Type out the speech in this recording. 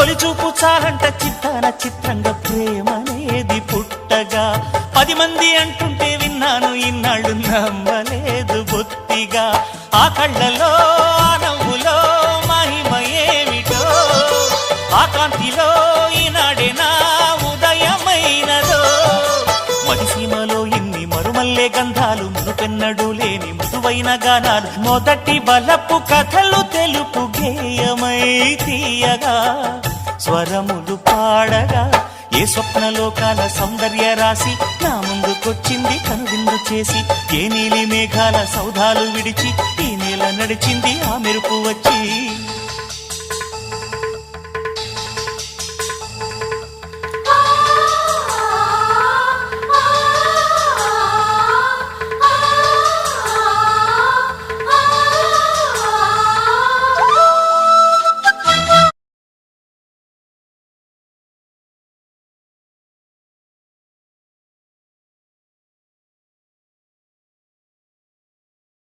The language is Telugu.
తొలి చూపు చాలంట చిత్తాన చిత్రంగా ప్రేమనేది పుట్టగా 10 మంది అంటుంటే విన్నాను ఇన్నాళ్ళు నమ్మలేదు బొత్తిగా ఆ కళ్ళలో ఆ నవ్వులో మహిమ ఏమిటో ఆ కాంతిలో ఈనాడే నా ఉదయమైనదో మదిసీమలో ఇన్ని మరుమల్లే గంధాలు మునుపెన్నడు లేని మృదువైన గానాలు మొదటి బలపు కథలు తెలుపు గేయమై తీయగా స్వరములు పాడగా ఏ స్వప్నలోకాల సౌందర్య రాసి నా ముందుకొచ్చింది కనువిందు చేసి ఏ నీలి మేఘాల సౌధాలు విడిచి ఈ నేల నడిచింది ఆ మెరుపు వచ్చి